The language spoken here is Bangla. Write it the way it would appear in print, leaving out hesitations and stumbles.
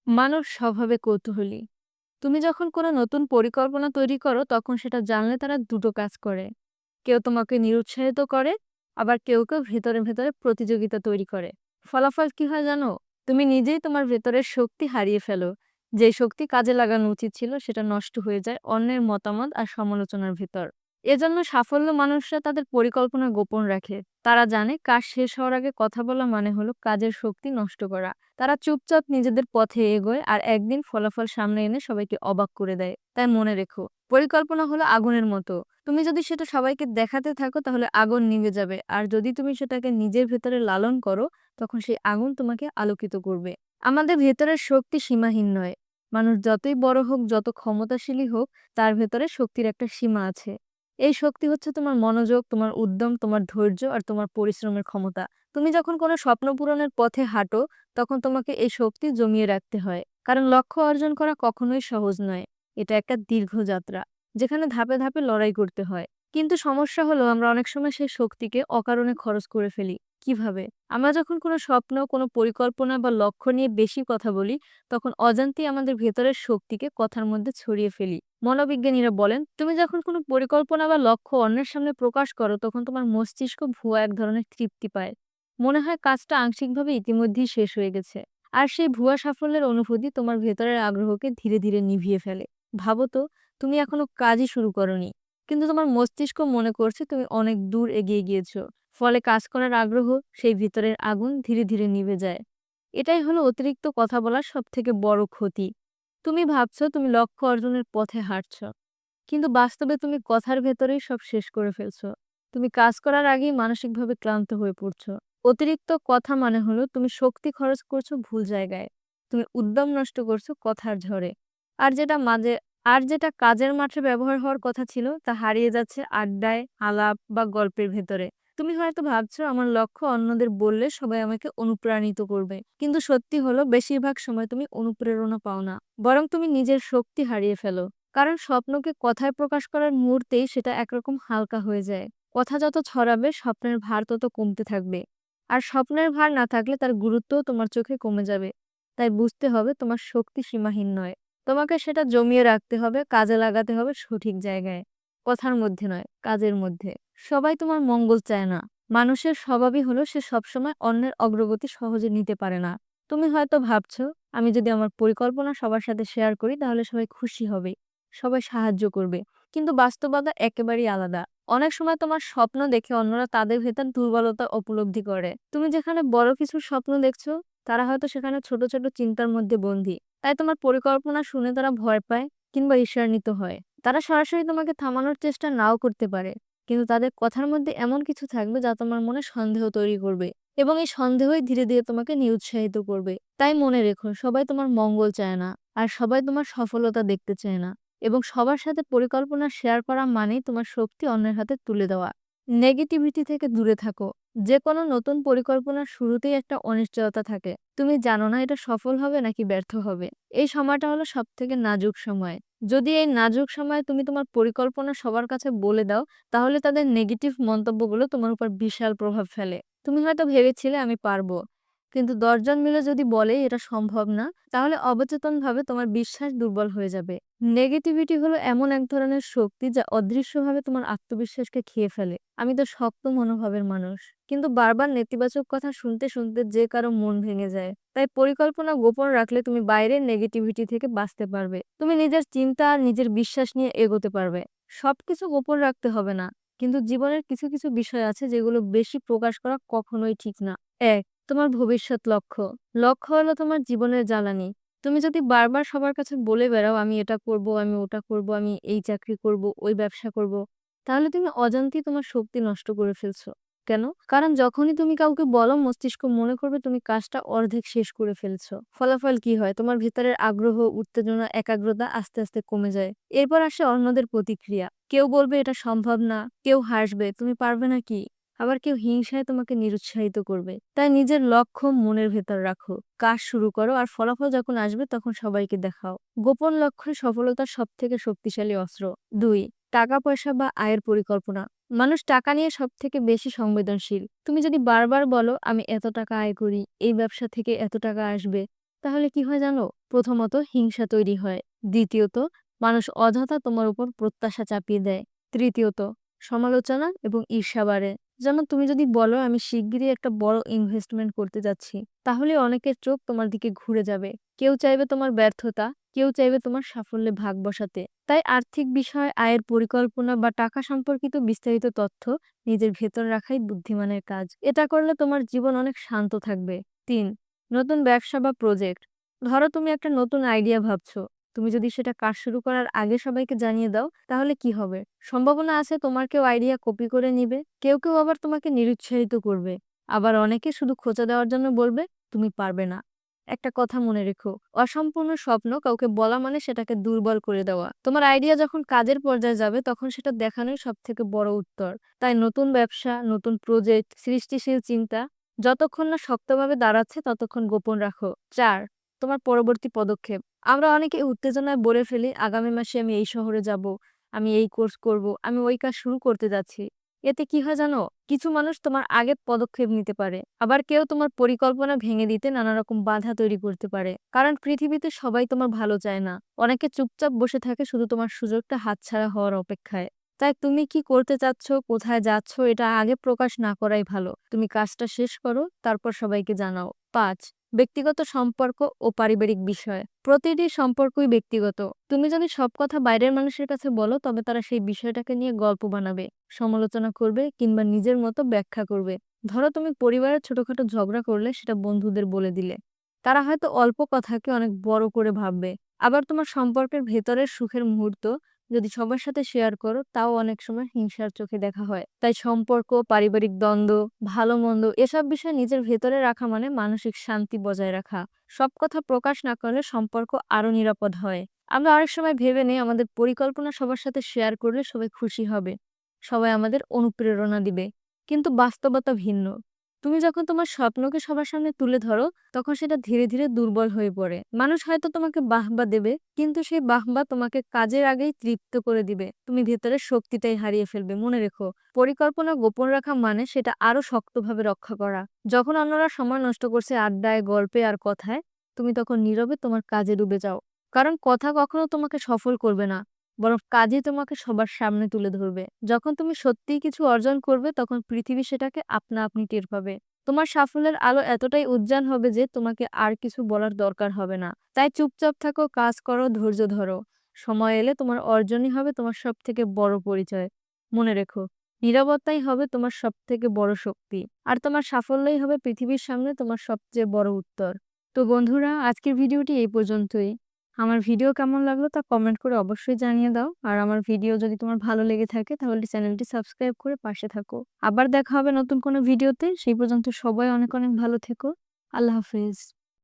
মানুষ স্বভাবে কৌতূহলী। তুমি যখন কোনো নতুন পরিকল্পনা তৈরি করো তখন সেটা জানলে তারা দুটো কাজ করে। কেউ তোমাকে নিরুৎসাহিত করে, আবার কেউ ভেতরে ভেতরে প্রতিযোগিতা তৈরি করে। ফলাফল কি হয় জানো? তুমি নিজেই তোমার ভেতরের শক্তি হারিয়ে ফেলো। যে শক্তি কাজে লাগানো উচিত ছিল সেটা নষ্ট হয়ে যায় অন্যের মতামত আর সমালোচনার ভেতর। এজন্য সাফল্য মানুষরা তাদের পরিকল্পনা গোপন রাখে। তারা জানে কাজ শেষ হওয়ার আগে কথা বলা মানে হলো কাজের শক্তি নষ্ট করা। তারা চুপচাপ নিজেদের পথে এগোয় আর একদিন ফলাফল সামনে এনে সবাইকে অবাক করে দেয়। তাই মনে রেখো, পরিকল্পনা হলো আগুনের মতো। তুমি যদি সেটা সবাইকে দেখাতে থাকো তাহলে আগুন নিভে যাবে, আর যদি তুমি সেটাকে নিজের ভেতরে লালন করো তখন সেই আগুন তোমাকে আলোকিত করবে। আমাদের ভেতরের শক্তি সীমাহীন নয়। মানুষ যতই বড় হোক, যত ক্ষমতাশালী হোক, তার ভেতরে শক্তির একটা সীমা আছে। এই শক্তি হচ্ছে তোমার মনোযোগ, তোমার উদ্যম, তোমার ধৈর্য আর তোমার পরিশ্রমের ক্ষমতা। তুমি যখন কোনো স্বপ্ন পূরণের পথে হাঁটো তখন তোমাকে এই শক্তি জমিয়ে রাখতে হয়, কারণ লক্ষ্য অর্জন করা কখনোই সহজ নয়। এটা একটা দীর্ঘ যাত্রা, যেখানে ধাপে ধাপে লড়াই করতে হয়। কিন্তু সমস্যা হলো আমরা অনেক সময় সেই শক্তিকে অকারণে খরচ করে ফেলি। কিভাবে? আমরা যখন কোনো স্বপ্ন, কোনো পরিকল্পনা বা লক্ষ্য নিয়ে বেশি কথা বলি, তখন অজান্তেই আমাদের ভেতরের শক্তিকে কথার মধ্যে ছড়িয়ে ফেলি। মনোবিজ্ঞানীরা বলেন, তুমি যখন কোনো পরিকল্পনা বা লক্ষ্য অন্যের সামনে প্রকাশ করো তখন তোমার মস্তিষ্ক ভুয়া এক ধরনের তৃপ্তি পায়। মনে হয় কাজটা আংশিকভাবে ইতিমধ্যেই শেষ হয়ে গেছে। আর সেই ভুয়া সাফল্যের অনুভূতি তোমার ভেতরের আগ্রহকে ধীরে ধীরে নিভিয়ে ফেলে। ভাবো তো, তুমি এখনো কাজই শুরু করনি, কিন্তু তোমার মস্তিষ্ক মনে করছে তুমি অনেক দূর এগিয়ে গিয়েছো। ফলে কাজ করার আগ্রহ, সেই ভিতরের আগুন ধীরে ধীরে নিভে যায়। এটাই হলো অতিরিক্ত কথা বলার সব থেকে বড় ক্ষতি। তুমি ভাবছো তুমি লক্ষ্য অর্জনের পথে হাঁটছো, কিন্তু বাস্তবে তুমি কথার ভেতরেই সব শেষ করে ফেলছো। তুমি কাজ করার আগেই মানসিকভাবে ক্লান্ত হয়ে পড়ছো। অতিরিক্ত কথা মানে হলো তুমি শক্তি খরচ করছো ভুল জায়গায়। তুমি উদ্যম নষ্ট করছো কথার ঝড়ে। আর যেটা মাঝে আর যেটা কাজের মাঠে ব্যবহার হওয়ার কথা ছিল তা হারিয়ে যাচ্ছে আড্ডায়, আলাপ বা গল্পের ভেতরে। তুমি হয়তো ভাবছো আমার লক্ষ্য অন্যদের বললে সবাই আমাকে অনুপ্রাণিত করবে, কিন্তু সত্যি হলো বেশিরভাগ সময় তুমি অনুপ্রেরণা পাও না, বরং তুমি নিজের শক্তি হারিয়ে ফেলো। কারণ স্বপ্নকে কথায় প্রকাশ করার মুহূর্তেই সেটা একরকম হালকা হয়ে যায়। কথা যত ছড়াবে স্বপ্নের ভার তত কমতে থাকবে। আর স্বপ্নের ভার না থাকলে তার গুরুত্বও তোমার চোখে কমে যাবে। তাই বুঝতে হবে তোমার শক্তি সীমাহীন নয়। তোমাকে সেটা জমিয়ে রাখতে হবে, কাজে লাগাতে হবে সঠিক জায়গায়। কথার মধ্যে নয়, কাজের মধ্যে। সবাই তোমার মঙ্গল চায় না। মানুষের স্বভাবই হলো সে সবসময় অন্যের অগ্রগতি সহজে নিতে পারে না। তুমি হয়তো ভাবছো, আমি যদি আমার পরিকল্পনা সবার সাথে শেয়ার করি তাহলে সবাই খুশি হবে, সবাই সাহায্য করবে। কিন্তু বাস্তবতা একেবারেই আলাদা। অনেক সময় তোমার স্বপ্ন দেখে অন্যরা তাদের ভেতর দুর্বলতা উপলব্ধি করে। তুমি যেখানে বড় কিছুর স্বপ্ন দেখছো, তারা হয়তো সেখানে ছোট ছোট চিন্তার মধ্যে বন্দী। তাই তোমার পরিকল্পনা শুনে তারা ভয় পায় কিংবা ঈর্ষান্বিত হয়। তারা সরাসরি তোমাকে থামানোর চেষ্টা নাও করতে পারে, কিন্তু তাদের কথার মধ্যে এমন কিছু থাকবে যা তোমার মনে সন্দেহ তৈরি করবে, এবং এই সন্দেহই ধীরে ধীরে তোমাকে নিরুৎসাহিত করবে। তাই মনে রেখো, সবাই তোমার মঙ্গল চায় না, আর সবাই তোমার সফলতা দেখতে চায় না। এবং সবার সাথে পরিকল্পনা শেয়ার করা মানেই তোমার শক্তি অন্যের হাতে তুলে দেওয়া। নেগেটিভিটি থেকে দূরে থাকো। যে কোনো নতুন পরিকল্পনার শুরুতেই একটা অনিশ্চয়তা থাকে। তুমি জানো না এটা সফল হবে নাকি ব্যর্থ হবে। এই সময়টা হলো সব থেকে নাজুক সময়। যদি এই নাজুক সময়ে তুমি তোমার পরিকল্পনা সবার কাছে বলে দাও, তাহলে তাদের নেগেটিভ মন্তব্যগুলো তোমার উপর বিশাল প্রভাব ফেলে। তুমি হয়তো ভেবেছিলে আমি পারবো, কিন্তু ১০ জন মিলে যদি বলে এটা সম্ভব না, তাহলে অবচেতনভাবে তোমার বিশ্বাস দুর্বল হয়ে যাবে। নেগেটিভিটি হলো এমন এক ধরনের শক্তি যা অদৃশ্যভাবে তোমার আত্মবিশ্বাসকে খেয়ে ফেলে। আমি তো শক্ত মনোভাবের মানুষ, কিন্তু বারবার নেতিবাচক কথা শুনতে শুনতে যে কারো মন ভেঙে যায়। তাই পরিকল্পনা গোপন রাখলে তুমি বাইরের নেগেটিভিটি থেকে বাঁচতে পারবে। তুমি নিজের চিন্তা আর নিজের বিশ্বাস নিয়ে এগোতে পারবে। সবকিছু গোপন রাখতে হবে না, কিন্তু জীবনের কিছু কিছু বিষয় আছে যেগুলো বেশি প্রকাশ করা কখনোই ঠিক না। এক, তোমার ভবিষ্যৎ লক্ষ্য। লক্ষ্য হলো তোমার জীবনের জ্বালানি। তুমি যদি বারবার সবার কাছে বলে বেড়াও আমি এটা করব, আমি ওটা করব, আমি এই চাকরি করব, ওই ব্যবসা করব, তাহলে তুমি অজান্তেই তোমার শক্তি নষ্ট করে ফেলছো। কেন? কারণ যখনই তুমি কাউকে বলো মস্তিষ্ক মনে করবে তুমি কাজটা অর্ধেক শেষ করে ফেলছো। ফলাফল কি হয়? তোমার ভিতরের আগ্রহ, উত্তেজনা, একাগ্রতা আস্তে আস্তে কমে যায়। এরপর আসে অন্যদের প্রতিক্রিয়া। কেউ বলবে এটা সম্ভব না, কেউ হাসবে, তুমি পারবে না কি? আবার কেউ হিংসায় তোমাকে নিরুৎসাহিত করবে। তাই নিজের লক্ষ্য মনের ভেতর রাখো, কাজ শুরু করো, আর ফলাফল যখন আসবে তখন সবাইকে দেখাও। গোপন লক্ষ্যই সফলতার সবথেকে শক্তিশালী অস্ত্র। ২, টাকা পয়সা বা আয়ের পরিকল্পনা। মানুষ টাকা নিয়ে সবথেকে বেশি সংবেদনশীল। তুমি যদি বারবার বলো আমি এত টাকা আয় করি, এই ব্যবসা থেকে এত টাকা আসবে, তাহলে কি হয় জানো? প্রথমত হিংসা তৈরি হয়। দ্বিতীয়ত মানুষ অযথা তোমার উপর প্রত্যাশা চাপিয়ে দেয়। তৃতীয়ত সমালোচনা এবং ঈর্ষা বাড়ে। যেমন তুমি যদি বলো আমি শিগগিরই একটা বড় ইনভেস্টমেন্ট করতে যাচ্ছি, তাহলে অনেকের চোখ তোমার দিকে ঘুরে যাবে। কেউ চাইবে তোমার ব্যর্থতা, কেউ চাইবে তোমার সাফল্যে ভাগ বসাতে। তাই আর্থিক বিষয়, আয়ের পরিকল্পনা বা টাকা সম্পর্কিত বিস্তারিত তথ্য নিজের ভেতর রাখাই বুদ্ধিমানের কাজ। এটা করলে তোমার জীবন অনেক শান্ত থাকবে। ৩. নতুন ব্যবসা বা প্রজেক্ট। ধরো তুমি একটা নতুন আইডিয়া ভাবছো। তুমি যদি সেটা কাজ শুরু করার আগে সবাইকে জানিয়ে দাও, তাহলে কি হবে? সম্ভাবনা আছে তোমার কেউ আইডিয়া কপি করে নিবে, কেউ কেউ আবার তোমাকে নিরুৎসাহিত করবে, আবার অনেকে শুধু খোঁচা দেওয়ার জন্য বলবে তুমি পারবে না। একটা কথা মনে রেখো, অসম্পূর্ণ স্বপ্ন কাউকে বলা মানে সেটাকে দুর্বল করে দেওয়া। তোমার আইডিয়া যখন কাজের পর্যায়ে যাবে তখন সেটা দেখানোই সব থেকে বড় উত্তর। তাই নতুন ব্যবসা, নতুন প্রজেক্ট, সৃষ্টিশীল চিন্তা যতক্ষণ না শক্তভাবে দাঁড়াচ্ছে ততক্ষণ গোপন রাখো। ৪. তোমার পরবর্তী পদক্ষেপ। আমরা অনেকে উত্তেজনায় বলে ফেলি আগামী মাসে আমি এই শহরে যাব, আমি এই কোর্স করব, আমি ওই কাজ শুরু করতে যাচ্ছি। এতে কি হয় জানো? কিছু মানুষ তোমার আগে পদক্ষেপ নিতে পারে, আবার কেউ তোমার পরিকল্পনা ভেঙে দিতে নানা রকম বাধা তৈরি করতে পারে। কারণ পৃথিবীতে সবাই তোমার ভালো চায় না। অনেকে চুপচাপ বসে থাকে শুধু তোমার সুযোগটা হাতছাড়া হওয়ার অপেক্ষায়। তাই তুমি কি করতে চাচ্ছ, কোথায় যাচ্ছ, এটা আগে প্রকাশ না করাই ভালো। তুমি কাজটা শেষ করো, তারপর সবাইকে জানাও। ৫. ব্যক্তিগত সম্পর্ক ও পারিবারিক বিষয়। প্রতিটি সম্পর্কই ব্যক্তিগত। তুমি যদি সব কথা বাইরের মানুষের কাছে বলো, তবে তারা সেই বিষয়টাকে নিয়ে গল্প বানাবে, সমালোচনা করবে কিংবা নিজের মতো ব্যাখ্যা করবে। ধরো তুমি পরিবারের ছোটখাটো ঝগড়া করলে সেটা বন্ধুদের বলে দিলে, তারা হয়তো অল্প কথাকে অনেক বড় করে ভাববে। আবার তোমার সম্পর্কের ভেতরের সুখের মুহূর্ত যদি সবার সাথে শেয়ার করো, তাও অনেক সময় হিংসার চোখে দেখা হয়। তাই সম্পর্ক, পারিবারিক দ্বন্দ্ব, ভালো মন্দ এসব বিষয় নিজের ভেতরে রাখা মানে মানসিক শান্তি বজায় রাখা। সব কথা প্রকাশ না করলে সম্পর্ক আরো নিরাপদ হয়। আমরা অনেক সময় ভেবে নেই আমাদের পরিকল্পনা সবার সাথে শেয়ার করলে সবাই খুশি হবে, সবাই আমাদের অনুপ্রেরণা দিবে। কিন্তু বাস্তবতা ভিন্ন। তুমি যখন তোমার স্বপ্নকে সবার সামনে তুলে ধরো, তখন সেটা ধীরে ধীরে দুর্বল হয়ে পড়ে। মানুষ হয়তো তোমাকে বাহবা দেবে, কিন্তু সেই বাহবা তোমাকে কাজের আগেই তৃপ্ত করে দিবে। তুমি ভেতরের শক্তিটাই হারিয়ে ফেলবে। মনে রেখো, পরিকল্পনা গোপন রাখা মানে সেটা আরো শক্তভাবে রক্ষা করা। যখন অন্যরা সময় নষ্ট করছে আড্ডায়, গল্পে আর কথায়, তুমি তখন নীরবে তোমার কাজে ডুবে যাও। কারণ কথা কখনো তোমাকে সফল করবে না, বরং কাজই তোমাকে সবার সামনে তুলে ধরবে। যখন তুমি সত্যিই কিছু অর্জন করবে, তখন পৃথিবী সেটাকে আপনা আপনি টের পাবে। তোমার সাফল্যের আলো এতটাই উজ্জ্বল হবে যে তোমাকে আর কিছু বলার দরকার হবে না। তাই চুপচাপ থাকো, কাজ করো, ধৈর্য ধরো। সময় এলে তোমার অর্জনই হবে তোমার সব থেকে বড় পরিচয়। মনে রেখো, নীরবতাই হবে তোমার সব থেকে বড় শক্তি। আর তোমার সাফল্যই হবে পৃথিবীর সামনে তোমার সবচেয়ে বড় উত্তর। তো বন্ধুরা, আজকের ভিডিওটি এই পর্যন্তই। আমার ভিডিও কেমন লাগলো তা কমেন্ট করে অবশ্যই জানিয়ে দাও। আর আমার ভিডিও যদি তোমার ভালো লেগে থাকে তাহলে চ্যানেলটি সাবস্ক্রাইব করে পাশে থাকো। আবার দেখা হবে নতুন কোনো ভিডিওতে। সেই পর্যন্ত সবাই অনেক অনেক ভালো থেকো। আল্লাহ হাফেজ।